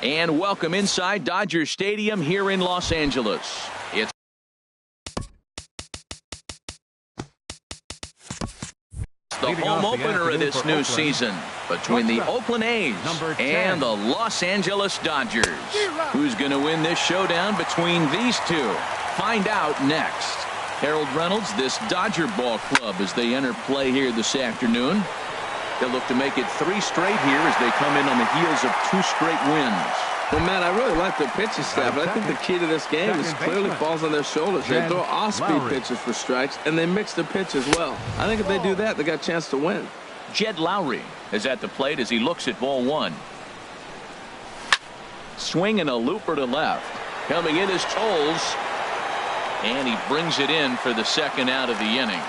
And welcome inside Dodger Stadium here in Los Angeles. It's the home opener of this new season between the Oakland A's and the Los Angeles Dodgers. Who's going to win this showdown between these two? Find out next. Harold Reynolds, this Dodger ball club as they enter play here this afternoon. They'll look to make it 3 straight here as they come in on the heels of 2 straight wins. Well, Matt, I really like their pitching staff, but I think the key to this game is clearly falls on their shoulders. They throw off-speed pitches for strikes, and they mix the pitch as well. I think if they do that, they got a chance to win. Jed Lowry is at the plate as he looks at ball 1. Swinging a looper to left. Coming in is Tolles, and he brings it in for the 2nd out of the inning.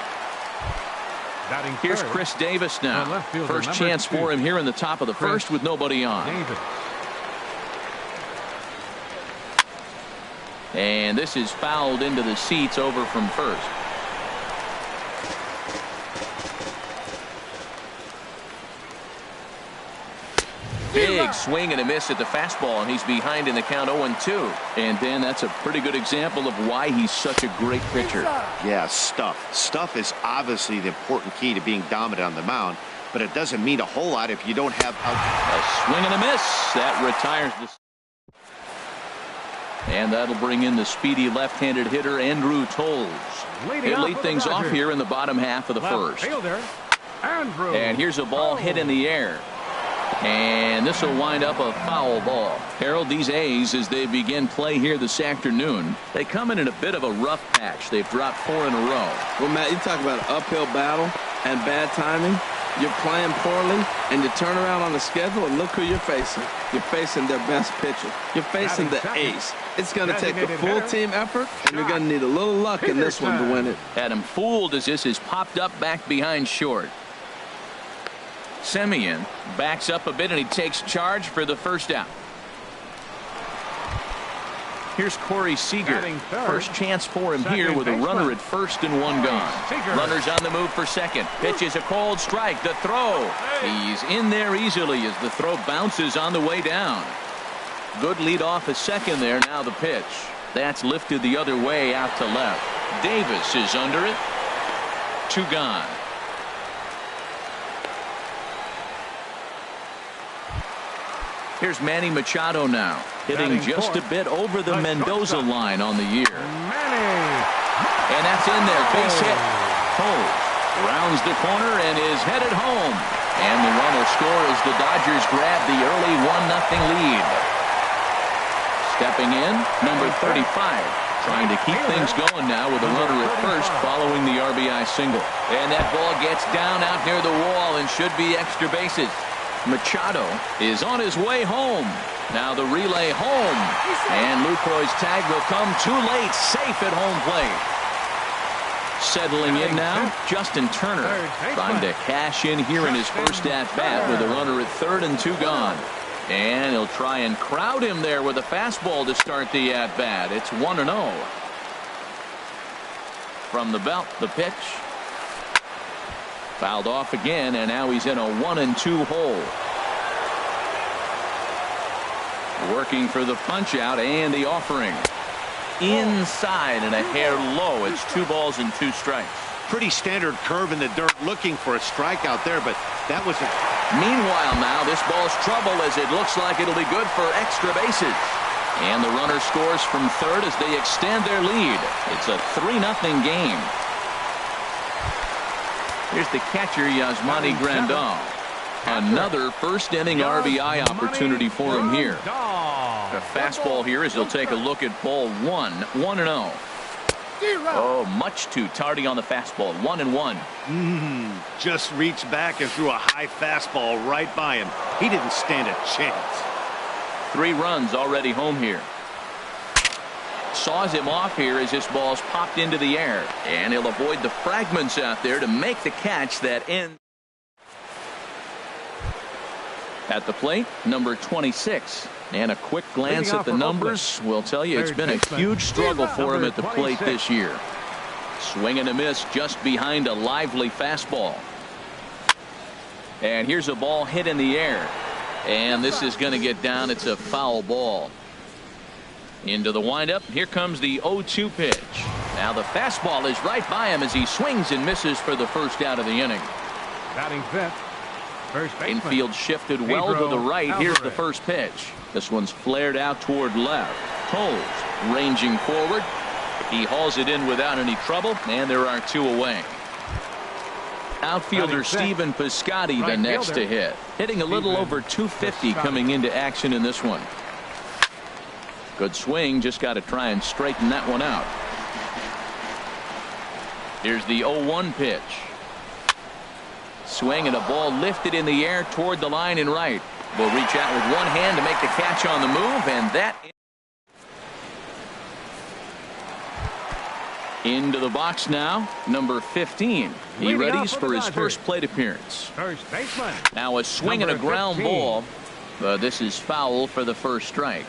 Here's Chris Davis now. First chance for him here in the top of the first with nobody on. And this is fouled into the seats over from first. Big swing and a miss at the fastball, and he's behind in the count 0-2. And Dan, that's a pretty good example of why he's such a great pitcher. Yeah, stuff. Stuff is obviously the important key to being dominant on the mound, but it doesn't mean a whole lot if you don't have a swing and a miss that retires the. And that'll bring in the speedy left-handed hitter Andrew Tolles. He'll lead things off here in the bottom half of the first. And here's a ball hit in the air. And this will wind up a foul ball. Harold, these A's, as they begin play here this afternoon, they come in a bit of a rough patch. They've dropped 4 in a row. Well, Matt, you talk about an uphill battle and bad timing. You're playing poorly, and you turn around on the schedule, and look who you're facing. You're facing their best pitcher. You're facing the ace. It's going to take a full team effort, and you're going to need a little luck in this one to win it. Had him fooled as this is popped up back behind short. Semien backs up a bit and he takes charge for the first out. Here's Corey Seager. First chance for him here with a runner at first and 1 gone. Runners on the move for second. Pitch is a cold strike. The throw. He's in there easily as the throw bounces on the way down. Good lead off a second there. Now the pitch. That's lifted the other way out to left. Davis is under it. 2 gone. Here's Manny Machado now, hitting just a bit over the Mendoza line on the year. And that's in there, base hit. Tolles rounds the corner and is headed home. And the run will score as the Dodgers grab the early 1-0 lead. Stepping in, number 35, trying to keep things going now with a runner at first following the RBI single. And that ball gets down out near the wall and should be extra bases. Machado is on his way home. Now the relay home. And Lucroy's tag will come too late. Safe at home plate. Settling in now, Justin Turner. Trying to cash in here in his first at-bat with a runner at third and 2 gone. And he'll try and crowd him there with a fastball to start the at-bat. It's 1-0. From the belt, the pitch. Fouled off again, and now he's in a 1-2 hole. Working for the punch out and the offering. Inside and a hair low. It's 2 balls and 2 strikes. pretty standard curve in the dirt, looking for a strikeout there, but that was a... Meanwhile now, this ball's trouble as it looks like it'll be good for extra bases. And the runner scores from third as they extend their lead. It's a 3-0 game. Here's the catcher, Yasmani Grandal. Another first-inning RBI opportunity for him here. A fastball here as he'll take a look at ball 1, 1-0. Oh, much too tardy on the fastball. 1-1. Just reached back and threw a high fastball right by him. He didn't stand a chance. 3 runs already home here. Saws him off here as this ball's popped into the air. And he'll avoid the fragments out there to make the catch that ends. At the plate, number 26. And a quick glance at the numbers will tell you it's been a huge struggle for him at the plate this year. Swing and a miss just behind a lively fastball. And here's a ball hit in the air. And this is going to get down. It's a foul ball. Into the windup. Here comes the 0-2 pitch. Now the fastball is right by him as he swings and misses for the first out of the inning. Batting fifth. First baseman. Infield shifted well to the right. Here's the first pitch. This one's flared out toward left. Toles ranging forward. He hauls it in without any trouble, and there are 2 away. Outfielder Stephen Piscotty the next to hit. Hitting a little over 250 coming into action in this one. Good swing. Just got to try and straighten that one out. Here's the 0-1 pitch. Swing and a ball lifted in the air toward the line and right. Will reach out with one hand to make the catch on the move, and that into the box now. Number 15. He readies for his first plate appearance. First baseman. Now a swing and a ground ball. This is foul for the first strike.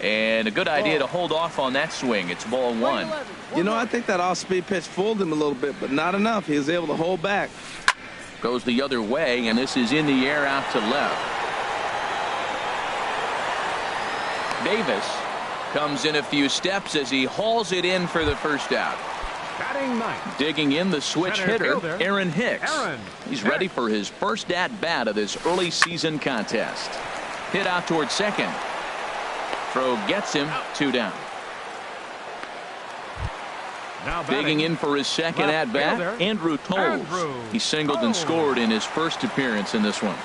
And a good idea to hold off on that swing. It's ball 1. You know, I think that off-speed pitch fooled him a little bit, but not enough. He was able to hold back. Goes the other way, and this is in the air out to left. Davis comes in a few steps as he hauls it in for the first out. Batting ninth. Digging in the switch hitter, Aaron Hicks. He's ready Hicks. for his first at-bat of this early season contest. Hit out toward second. Throw gets him. 2 down. Now Digging in for his second at-bat, Andrew Toles. He singled and scored in his first appearance in this one.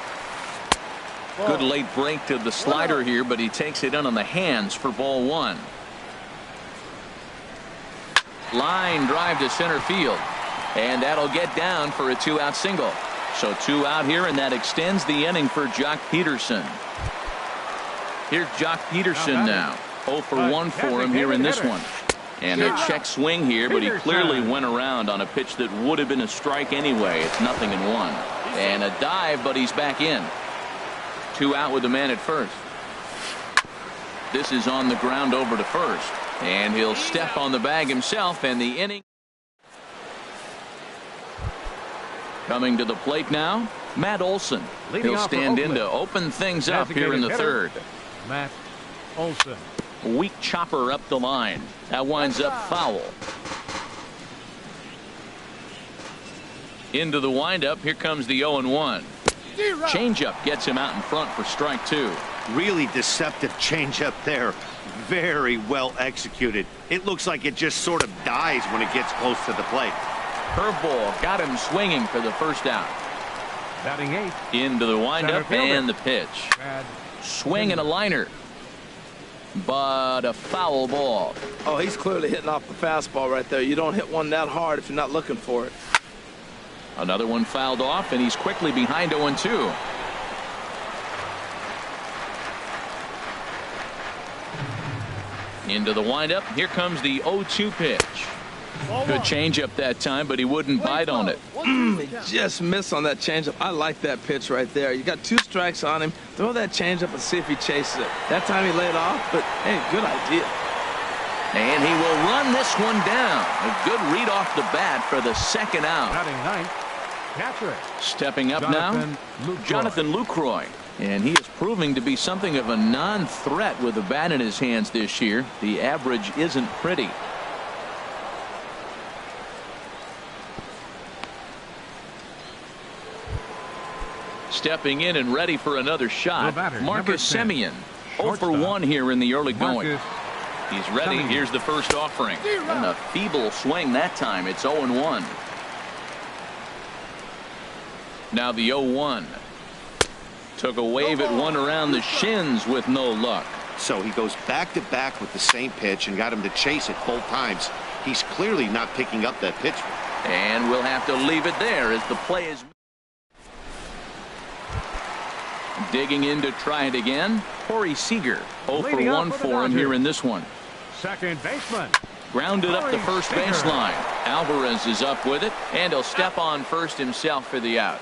Good late break to the slider here, but he takes it in on the hands for ball 1. Line drive to center field. And that'll get down for a 2-out single. So 2 out here, and that extends the inning for Jock Peterson. Here's Jock Peterson now. 0 for 1 for him here in this one. And a check swing here, but he clearly went around on a pitch that would have been a strike anyway. It's 0-1. And a dive, but he's back in. 2 out with the man at first. This is on the ground over to first. And he'll step on the bag himself, and the inning. Coming to the plate now, Matt Olson. He'll stand in to open things up here in the third. Matt Olson. Weak chopper up the line. That winds up foul. Into the windup. Here comes the 0-1. Changeup gets him out in front for strike 2. Really deceptive changeup there. Very well executed. It looks like it just sort of dies when it gets close to the plate. Curveball got him swinging for the first out. Batting 8th. Into the windup and the pitch. Swing and a liner. But a foul ball. Oh, he's clearly hitting off the fastball right there. You don't hit one that hard if you're not looking for it. Another one fouled off, and he's quickly behind 0-2. Into the windup. Here comes the 0-2 pitch. Good changeup that time, but he wouldn't bite on it. He just missed on that changeup. I like that pitch right there. You got 2 strikes on him. Throw that changeup and see if he chases it. That time he laid off, but hey, good idea. And he will run this one down. A good read off the bat for the second out. Batting ninth. Catcher. Stepping up now, Jonathan Lucroy. And he is proving to be something of a non-threat with the bat in his hands this year. The average isn't pretty. Stepping in and ready for another shot, Marcus Semien. 0 for 1 here in the early going. He's ready. Here's the first offering. And a feeble swing that time. It's 0-1. Now the 0-1. Took a wave at one around the shins with no luck. So he goes back-to-back with the same pitch and got him to chase it both times. He's clearly not picking up that pitch. And we'll have to leave it there as the play is digging in to try it again. Corey Seager 0 for 1 for him here in this one. Second baseman. Grounded up the first baseline. Alvarez is up with it, and he'll step on first himself for the out.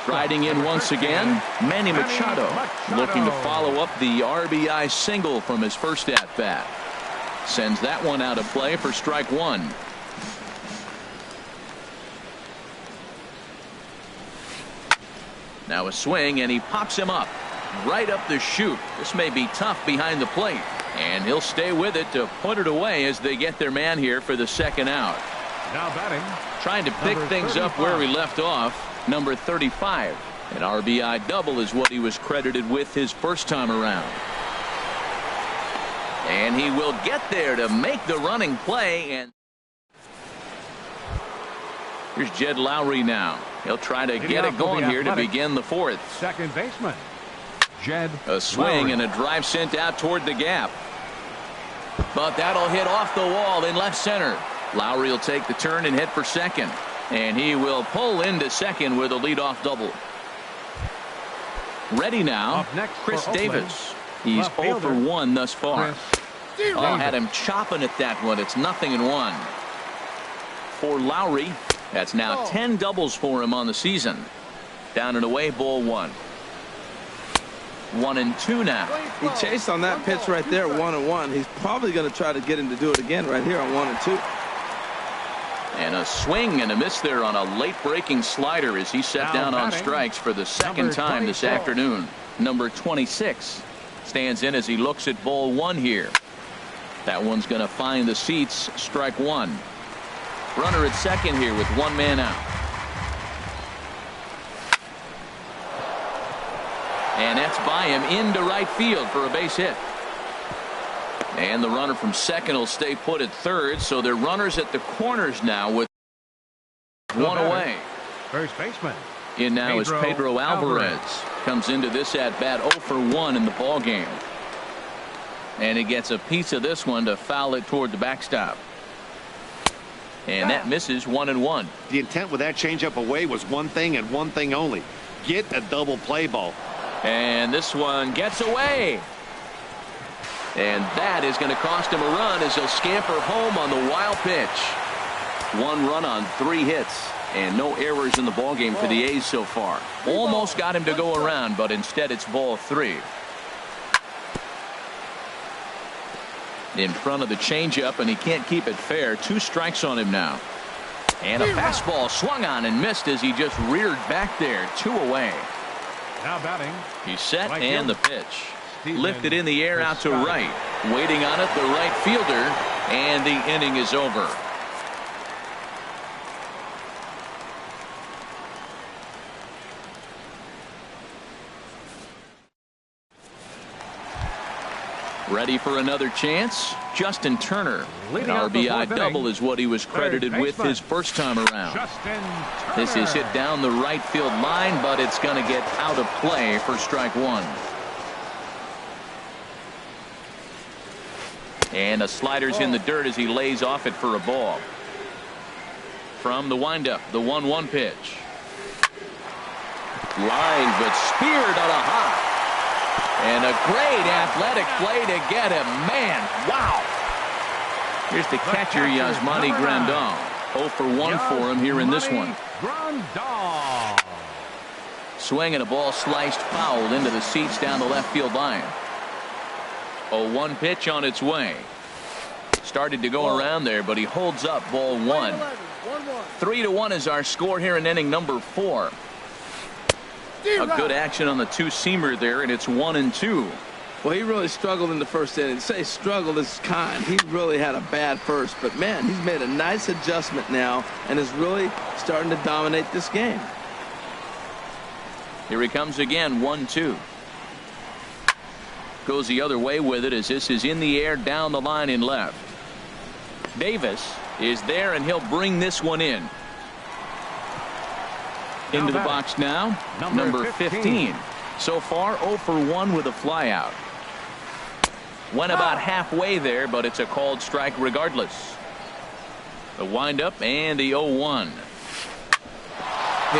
Riding in once again, Manny Machado, looking to follow up the RBI single from his first at-bat. Sends that one out of play for strike one. Now a swing, and he pops him up right up the chute. This may be tough behind the plate, and he'll stay with it to put it away as they get their man here for the second out. Now batting, trying to pick things up where we left off. Number 35. An RBI double is what he was credited with his first time around. And he will get there to make the running play. And here's Jed Lowry now. He'll try to get it going here to begin the fourth. Second baseman, Jed A swing Lowry. and a drive sent out toward the gap. But that'll hit off the wall in left center. Lowry will take the turn and hit for second. And he will pull into second with a leadoff double. Ready now, Chris Davis. He's 0 for 1 thus far. Oh, had him chopping at that one. It's 0-1. For Lowry, that's now 10 doubles for him on the season. Down and away, ball 1. 1-2 now. He chased on that pitch right there, 1-1. He's probably going to try to get him to do it again right here on 1-2. And a swing and a miss there on a late breaking slider as he set down on strikes for the second time this afternoon. Number 26 stands in as he looks at ball 1 here. That one's going to find the seats. Strike 1. Runner at second here with one man out. And that's by him into right field for a base hit. And the runner from second will stay put at third, so they're runners at the corners now with one away. First baseman. In now is Pedro Alvarez. Comes into this at bat 0 for 1 in the ball game. And he gets a piece of this one to foul it toward the backstop. And that misses 1-1. The intent with that changeup away was one thing and one thing only. Get a double play ball. And this one gets away. And that is going to cost him a run as he'll scamper home on the wild pitch. 1 run on 3 hits and no errors in the ballgame for the A's so far. Almost got him to go around, but instead it's ball 3. In front of the changeup, and he can't keep it fair. 2 strikes on him now. And a fastball swung on and missed as he just reared back there. 2 away. Now batting. He's set and the pitch. Lifted in the air out to right. Waiting on it, the right fielder. And the inning is over. Ready for another chance? Justin Turner. An RBI double is what he was credited with his first time around. This is hit down the right field line, but it's going to get out of play for strike 1. And a slider's in the dirt as he lays off it for a ball. From the windup, the 1-1 pitch. Line, but speared on a hop. And a great athletic play to get him. Man, wow. Here's the catcher, Yasmani Grandal. 0 for 1 for him here in this one. Swing and a ball sliced foul into the seats down the left field line. 0-1 pitch on its way. Started to go around there, but he holds up ball 1. 3-1 is our score here in inning number 4. A good action on the 2-seamer there, and it's 1-2. Well, he really struggled in the first inning. To say struggled is kind. He really had a bad first, but man, he's made a nice adjustment now and is really starting to dominate this game. Here he comes again, 1-2. Goes the other way with it as this is in the air down the line in left. Davis is there, and he'll bring this one in. Into the box now, number 15. So far, 0 for 1 with a flyout. Went about halfway there, but it's a called strike regardless. The windup and the 0-1. Hit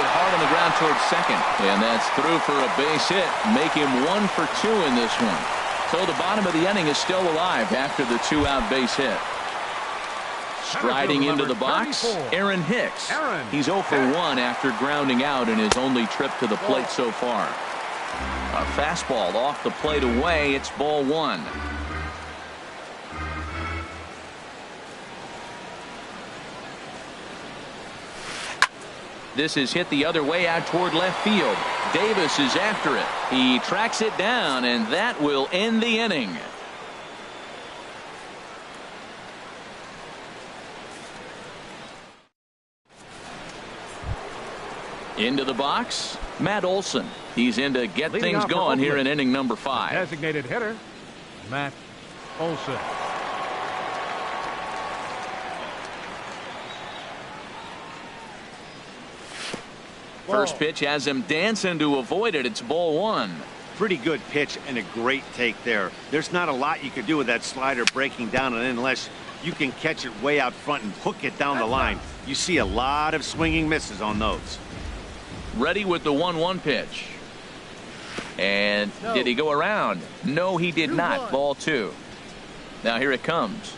hard on the ground towards second, and that's through for a base hit. Make him 1 for 2 in this one. So the bottom of the inning is still alive after the 2-out base hit. Striding into the box, Aaron Hicks. He's 0 for 1 after grounding out in his only trip to the plate so far. A fastball off the plate away. It's ball 1. This is hit the other way out toward left field. Davis is after it. He tracks it down, and that will end the inning. Into the box, Matt Olson. He's in to get things going here in inning number 5. Designated hitter, Matt Olson. First pitch has him dancing to avoid it. It's ball 1. Pretty good pitch and a great take there. There's not a lot you could do with that slider breaking down, and unless you can catch it way out front and hook it down the line, you see a lot of swinging misses on those. Ready with the 1-1 pitch. And did he go around? No, he did not. Ball 2. Now here it comes.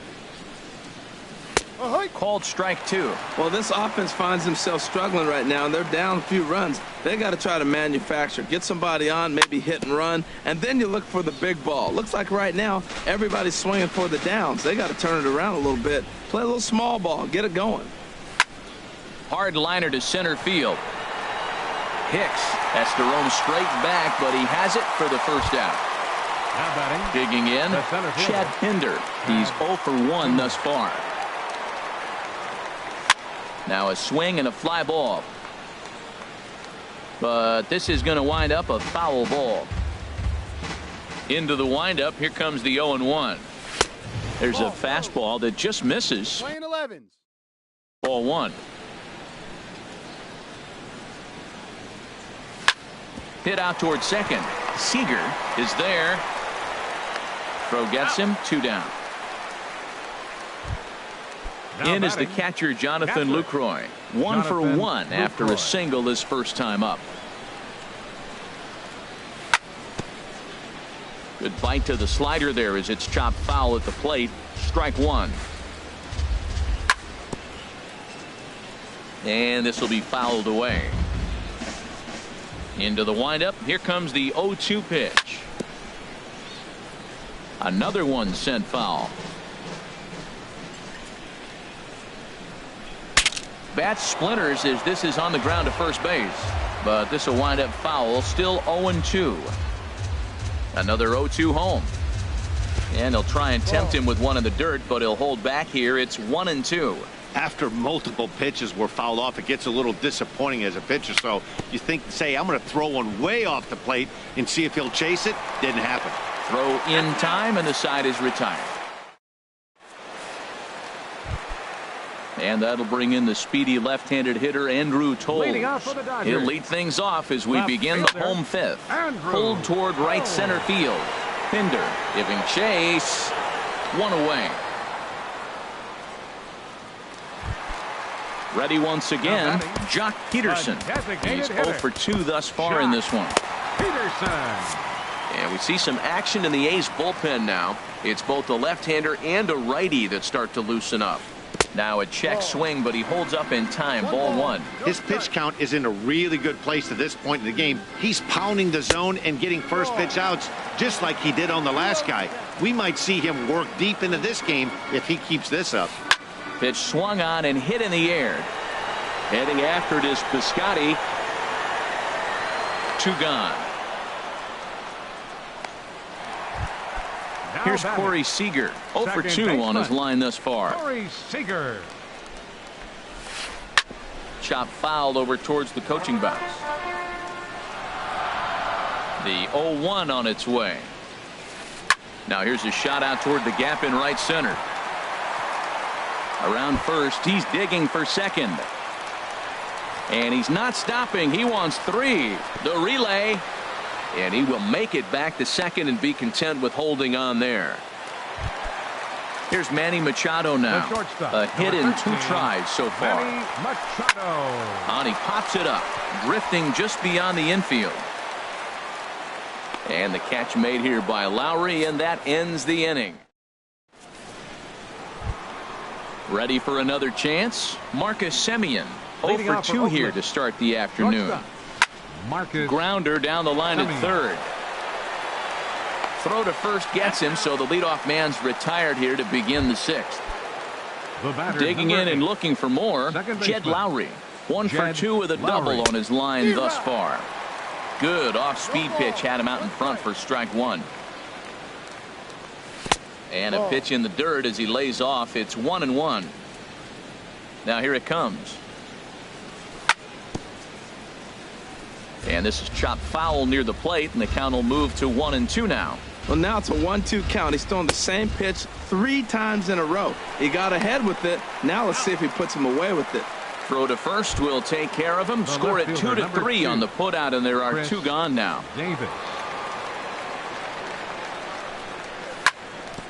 Called strike 2. Well, this offense finds themselves struggling right now, and they're down a few runs. They got to try to manufacture, get somebody on, maybe hit and run, and then you look for the big ball. Looks like right now everybody's swinging for the downs. They got to turn it around a little bit, play a little small ball, get it going. Hard liner to center field. Hicks has to roam straight back, but he has it for the first out. Now batting. Digging in, Chad Pinder. He's 0 for 1 thus far. Now a swing and a fly ball. But this is going to wind up a foul ball. Into the windup. Here comes the 0-1. There's a fastball that just misses. Playing 11s. Ball 1. Hit out towards second. Seager is there. Throw gets him. 2 down. In is the catcher, Jonathan Lucroy. 1 for 1 after a single his first time up. Good bite to the slider there as it's chopped foul at the plate. Strike 1. And this will be fouled away. Into the windup. Here comes the 0-2 pitch. Another one sent foul. Bat splinters as this is on the ground to first base. But this will wind up foul. Still 0-2. Another 0-2 home. And they'll try and tempt him with one in the dirt, but he'll hold back here. It's 1-2. After multiple pitches were fouled off, it gets a little disappointing as a pitcher. So you say, I'm going to throw one way off the plate and see if he'll chase it. Didn't happen. Throw in time, and the side is retired. And that'll bring in the speedy left-handed hitter, Andrew Toles. He'll lead things off as we begin the home fifth. Pulled toward right center field. Pinder giving chase. 1 away. Ready once again, Jock Peterson. He's 0 for 2 thus far in this one. And we see some action in the A's bullpen now. It's both a left-hander and a righty that start to loosen up. Now a check swing, but he holds up in time. Ball 1. His pitch count is in a really good place at this point in the game. He's pounding the zone and getting first pitch outs just like he did on the last guy. We might see him work deep into this game if he keeps this up. Pitch swung on and hit in the air. Heading after it is Piscotty. 2 gone. Here's Corey Seager. 0 for 2 on his line thus far. Corey Seager. Chop fouled over towards the coaching box. The 0-1 on its way. Now here's a shot out toward the gap in right center. Around first, he's digging for second. And he's not stopping. He wants 3. The relay. And he will make it back to second and be content with holding on there. Here's Manny Machado now. A hit in 2 tries so far. Manny Machado. And he pops it up, drifting just beyond the infield. And the catch made here by Lowry, and that ends the inning. Ready for another chance? Marcus Semien, 0 for 2 here to start the afternoon. Grounder down the line at third. Throw to first gets him, so the leadoff man's retired here to begin the 6th. Digging in and looking for more, Jed Lowry. 1 for 2 with a double on his line thus far. Good off-speed pitch had him out in front for strike 1. And a pitch in the dirt as he lays off. It's 1-1. Now here it comes. And this is chopped foul near the plate, and the count will move to 1-2 now. Well, now it's a 1-2 count. He's throwing the same pitch 3 times in a row. He got ahead with it. Now let's see if he puts him away with it. Throw to first will take care of him. Score at 2-3 on the putout, and there are 2 gone now. Davis.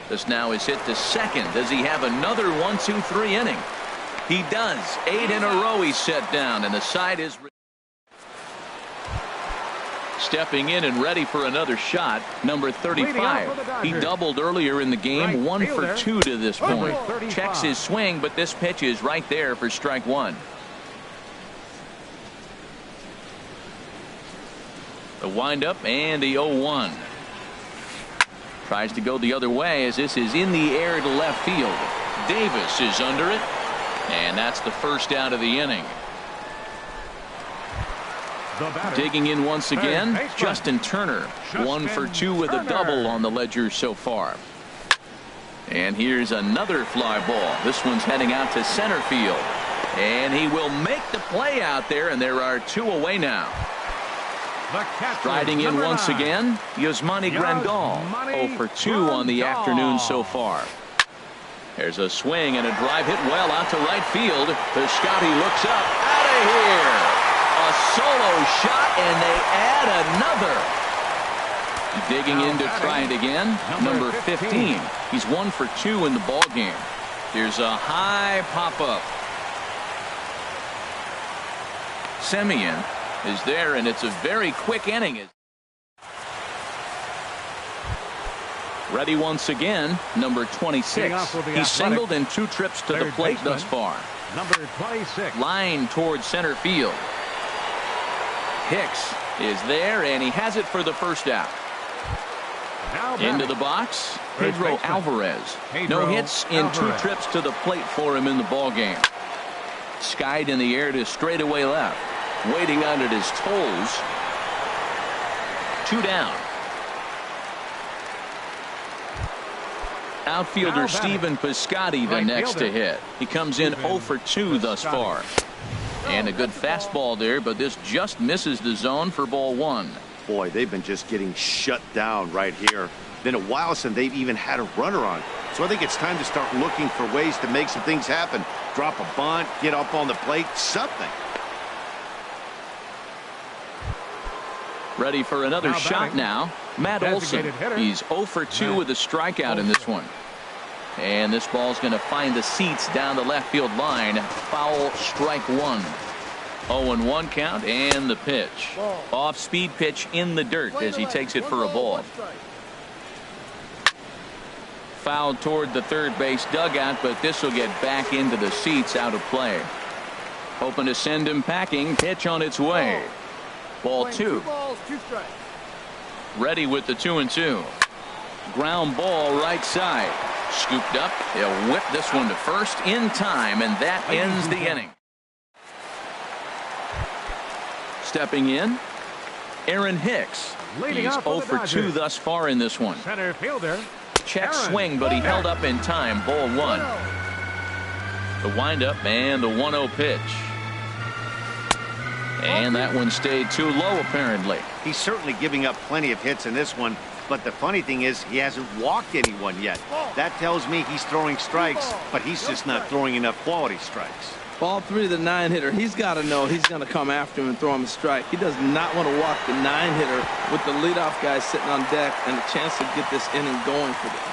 This now is hit to second. Does he have another 1-2-3 inning? He does. 8 in a row he's set down, and the side is stepping in and ready for another shot. Number 35. He doubled earlier in the game. 1 for 2 to this point. Checks his swing, but this pitch is right there for strike 1. The windup and the 0-1. Tries to go the other way as this is in the air to left field. Davis is under it, and that's the first out of the inning. Digging in once again, Justin Turner. 1 for 2 with a double on the ledger so far. And here's another fly ball. This one's heading out to center field. And he will make the play out there, and there are 2 away now. Striding in once again, Yasmani Grandal. 0 for 2 on the afternoon so far. There's a swing and a drive hit well out to right field. Piscotty looks up. Out of here. A solo shot, and they add another. Digging in to try it again. Number 15. He's 1 for 2 in the ball game. Here's a high pop-up. Semien is there, and it's a very quick inning. Ready once again, number 26. He's singled in 2 trips to the plate thus far. Number 26. Line towards center field. Hicks is there, and he has it for the first out. Into the box, Pedro Alvarez. No hits in 2 trips to the plate for him in the ball game. Skied in the air to straightaway left. Waiting on it his toes. 2 down. Outfielder Stephen Piscotty the next to hit. He comes in 0 for 2 thus far. And a good fastball there, but this just misses the zone for ball 1. Boy, they've been just getting shut down right here. Been a while since they've even had a runner on. So I think it's time to start looking for ways to make some things happen. Drop a bunt, get up on the plate, something. Ready for another shot now. Matt Olson. He's 0 for 2 with a strikeout in this one. And this ball's going to find the seats down the left field line. Foul, strike 1. 0-1 count, and the pitch. Off-speed pitch in the dirt as he takes it for a ball. Fouled toward the third base dugout, but this will get back into the seats, out of play. Hoping to send him packing. Pitch on its way. Ball 2. Ready with the 2-2. Ground ball right side. Scooped up. They'll whip this one to first in time, and that ends the inning. Stepping in, Aaron Hicks. He's 0 for 2 thus far in this one. Center fielder. Check swing, but he held up in time. Ball 1. The windup and the 1-0 pitch. And that one stayed too low, apparently. He's certainly giving up plenty of hits in this one. But the funny thing is, he hasn't walked anyone yet. That tells me he's throwing strikes, but he's just not throwing enough quality strikes. Ball 3 to the 9-hitter. He's got to know he's going to come after him and throw him a strike. He does not want to walk the 9-hitter with the leadoff guy sitting on deck and a chance to get this inning going for them.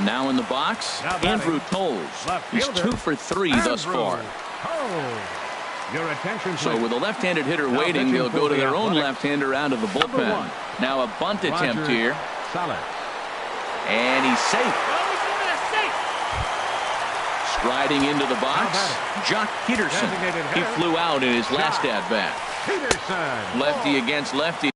Now in the box, Andrew Toles. He's 2 for 3 thus far. Your attention, so with a left-handed hitter waiting, they'll go to their own left-hander out of the bullpen. Now a bunt attempt here. And he's safe. Striding into the box, Jock Peterson. He flew out in his last at-bat. Lefty against lefty.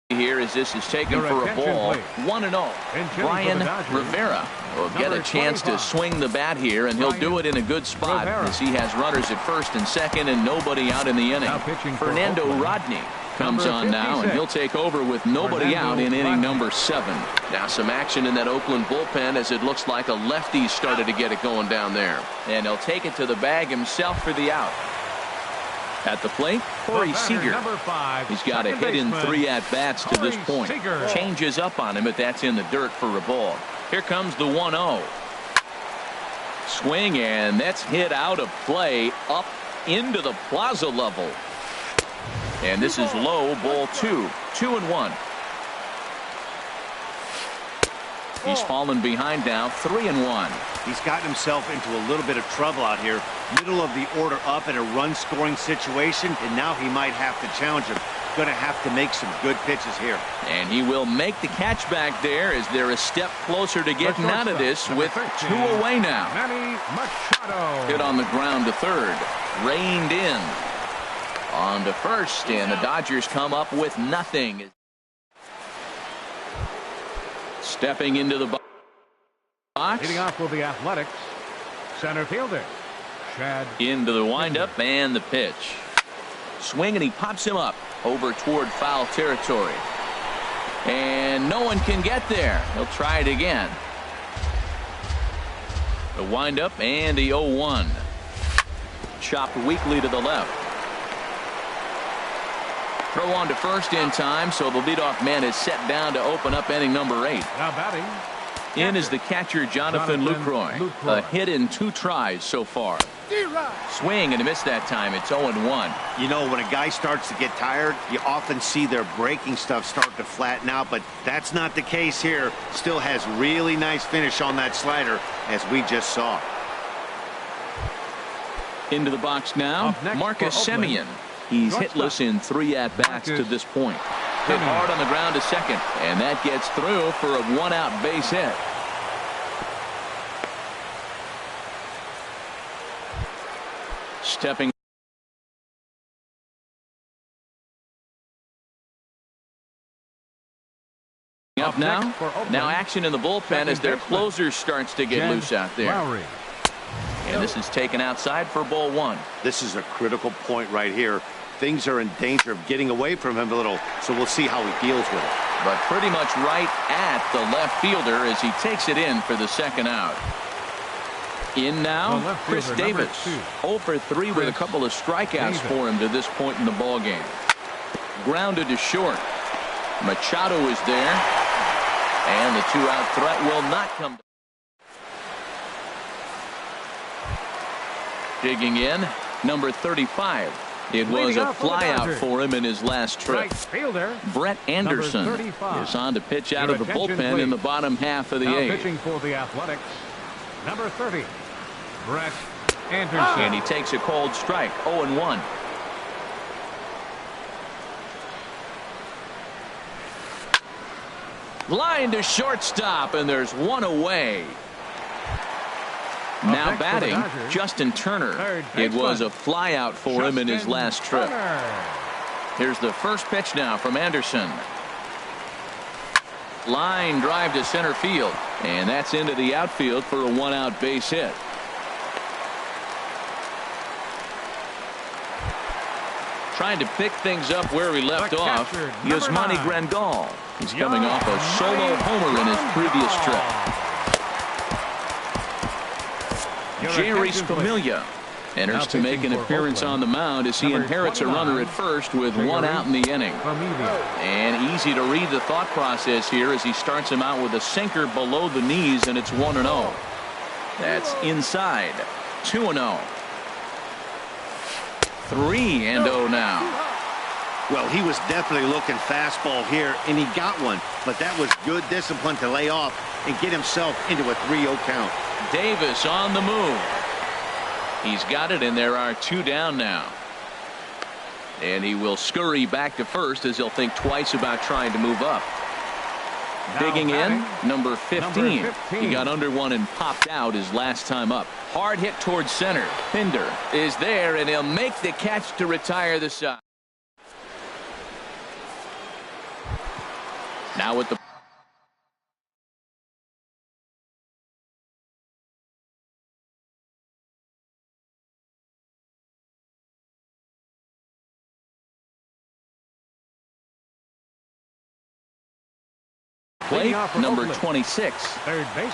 Here as this is taken for a ball. 1-0. Brian Rivera will get a chance to swing the bat here, and he'll do it in a good spot as he has runners at first and second and nobody out in the inning. Fernando Rodney comes on now, and he'll take over with nobody out in inning number 7. Now some action in that Oakland bullpen as it looks like a lefty started to get it going down there. And he'll take it to the bag himself for the out. At the plate, Corey Seager. He's got a hit in 3 at-bats to this point. Changes up on him, but that's in the dirt for a ball. Here comes the 1-0. Swing, and that's hit out of play up into the plaza level. And this is low, ball 2. 2-1. He's fallen behind now, 3-1. He's gotten himself into a little bit of trouble out here. Middle of the order up in a run-scoring situation, and now he might have to challenge him. Going to have to make some good pitches here. And he will make the catch back there as they're a step closer to getting out of this with 2 away now. Hit on the ground to third. Reined in. On to first, and the Dodgers come up with nothing. Stepping into the box. Hitting off with the Athletics. Center fielder. Chad. Into the windup and the pitch. Swing, and he pops him up over toward foul territory. And no one can get there. He'll try it again. The windup and the 0-1. Chopped weakly to the left. Throw on to first in time, so the leadoff man is set down to open up inning number 8. Now batting. In is the catcher, Jonathan Lucroy. A hit in 2 tries so far. Swing and a miss that time. It's 0-1. You know, when a guy starts to get tired, you often see their breaking stuff start to flatten out, but that's not the case here. Still has really nice finish on that slider, as we just saw. Into the box now, Marcus Semien. He's hitless in 3 at-bats to this point. Hit hard on the ground to second, and that gets through for a 1-out base hit. Stepping up now. Now action in the bullpen as their closer starts to get loose out there. And this is taken outside for ball 1. This is a critical point right here. Things are in danger of getting away from him a little, so we'll see how he deals with it. But pretty much right at the left fielder as he takes it in for the second out. In now, Chris Davis. 0 for 3 with a couple of strikeouts for him to this point in the ballgame. Grounded to short. Machado is there. And the 2-out threat will not come. Digging in, number 35. It was a flyout for him in his last trip. Brett Anderson is on to pitch out of the bullpen in the bottom half of the 8th. Pitching for the Athletics, number 30, Brett Anderson. And he takes a cold strike, 0-1. Line to shortstop, and there's 1 away. Now batting, Justin Turner. It was a flyout for him in his last trip. Here's the first pitch now from Anderson. Line drive to center field, and that's into the outfield for a 1-out base hit. Trying to pick things up where he left off, Yasmani Grandal. He's coming off a solo homer in his previous trip. Jerry Familia enters to make an appearance on the mound as he inherits a runner at first with one out in the inning. And easy to read the thought process here as he starts him out with a sinker below the knees, and it's 1-0. That's inside. 2-0. 3-0 now. Well, he was definitely looking fastball here, and he got one. But that was good discipline to lay off and get himself into a 3-0 count. Davis on the move. He's got it, and there are 2 down now. And he will scurry back to first as he'll think twice about trying to move up. Digging in, number 15. He got under one and popped out his last time up. Hard hit towards center. Pinder is there, and he'll make the catch to retire the side. Now with the plate, number 26. Third base.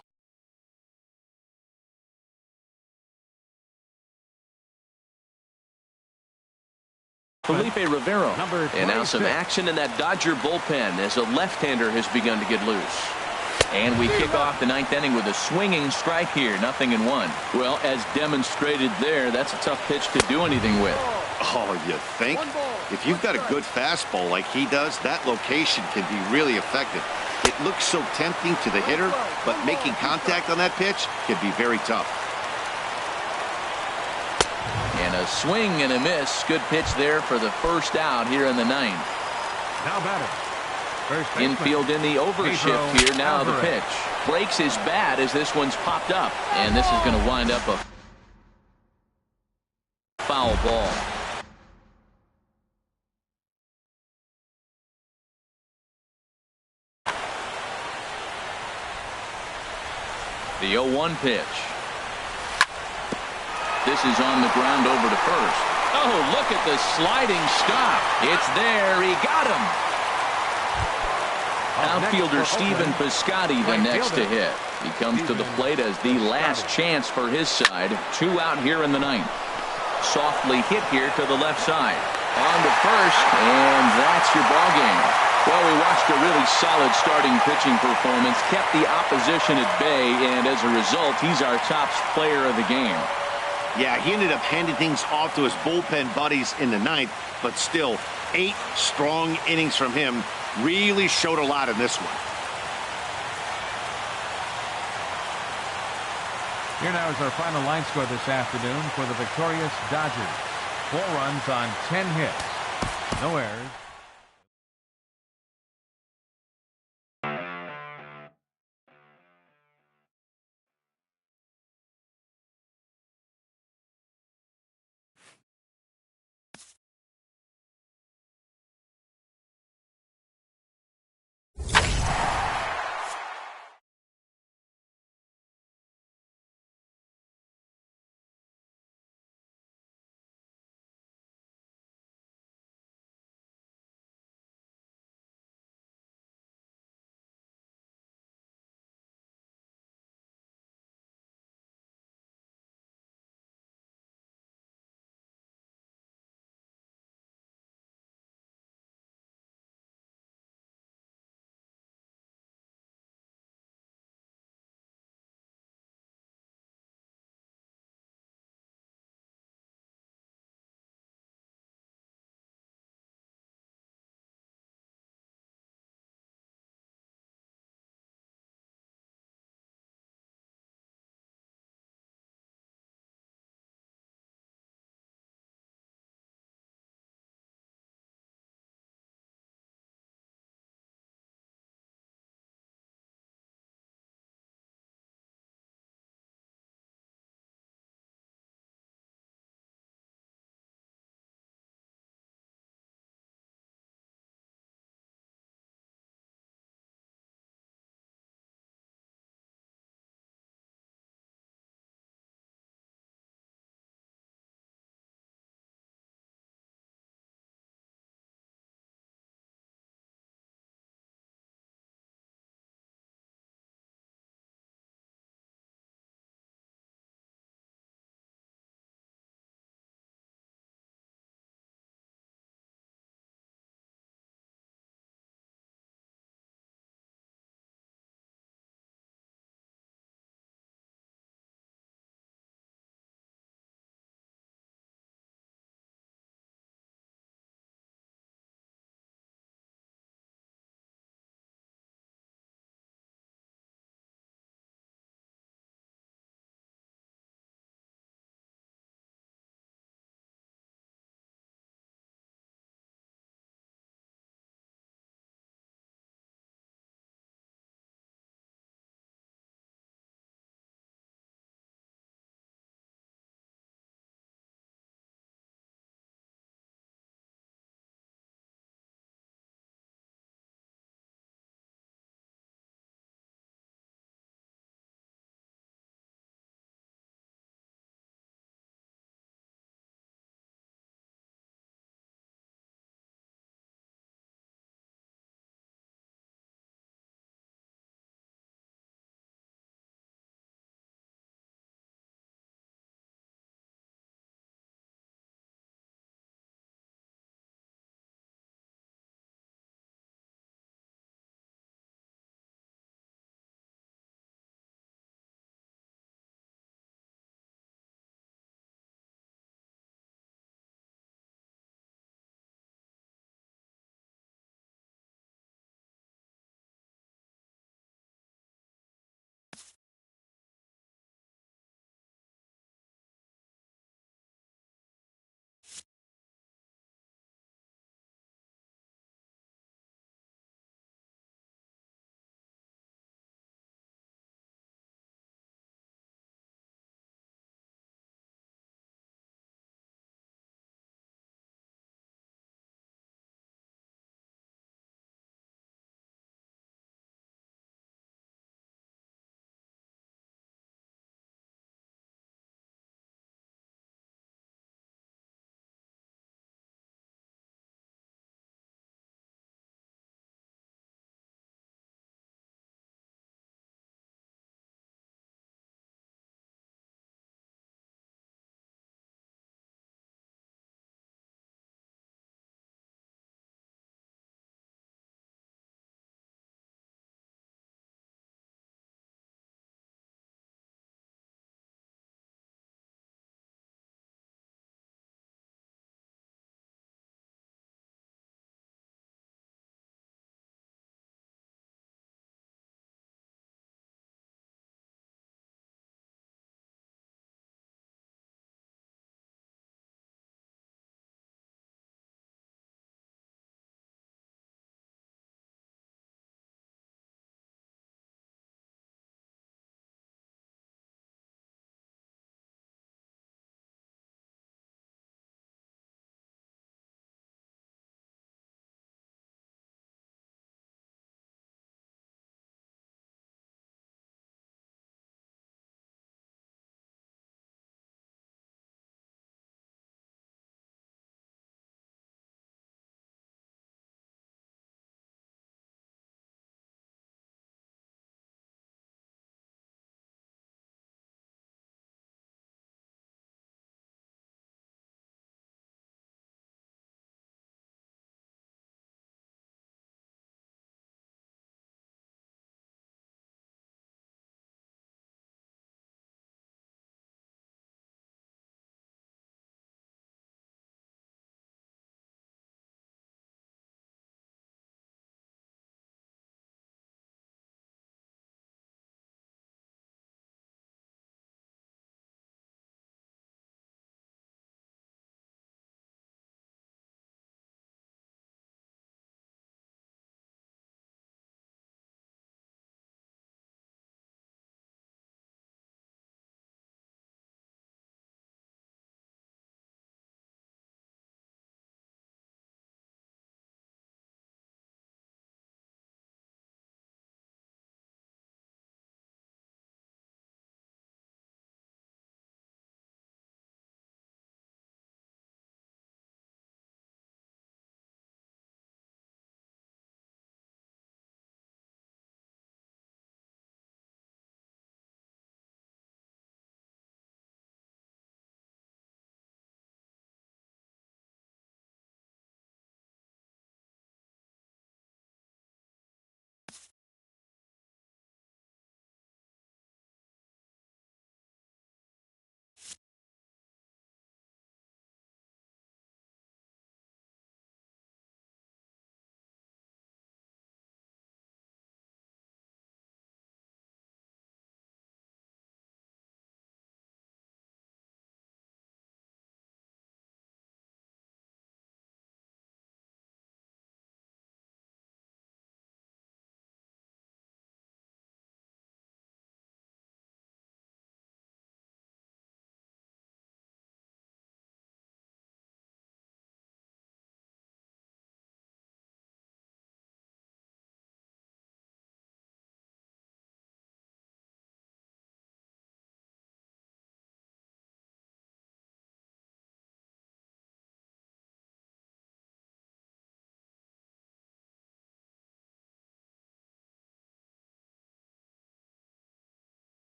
Felipe Rivero. And now some action in that Dodger bullpen as a left-hander has begun to get loose. And we kick off the 9th inning with a swinging strike here, 0-1. Well, as demonstrated there, that's a tough pitch to do anything with. Oh, you think? If you've got a good fastball like he does, that location can be really effective. It looks so tempting to the hitter, but making contact on that pitch can be very tough. And a swing and a miss. Good pitch there for the first out here in the 9th. Now batter. Infield in the overshift here. Now the pitch. Breaks his bat as this one's popped up. And this is going to wind up a foul ball. The 0-1 pitch. This is on the ground over to first. Oh, look at the sliding stop. It's there. He got him. Outfielder Stephen Piscotty the next to hit. He comes to the plate as the last chance for his side. 2 out here in the 9th. Softly hit here to the left side. On to first, and that's your ball game. Well, we watched a really solid starting pitching performance, kept the opposition at bay, and as a result, he's our top player of the game. Yeah, he ended up handing things off to his bullpen buddies in the 9th, but still, 8 strong innings from him really showed a lot in this one. Here now is our final line score this afternoon for the victorious Dodgers. 4 runs on 10 hits. No errors.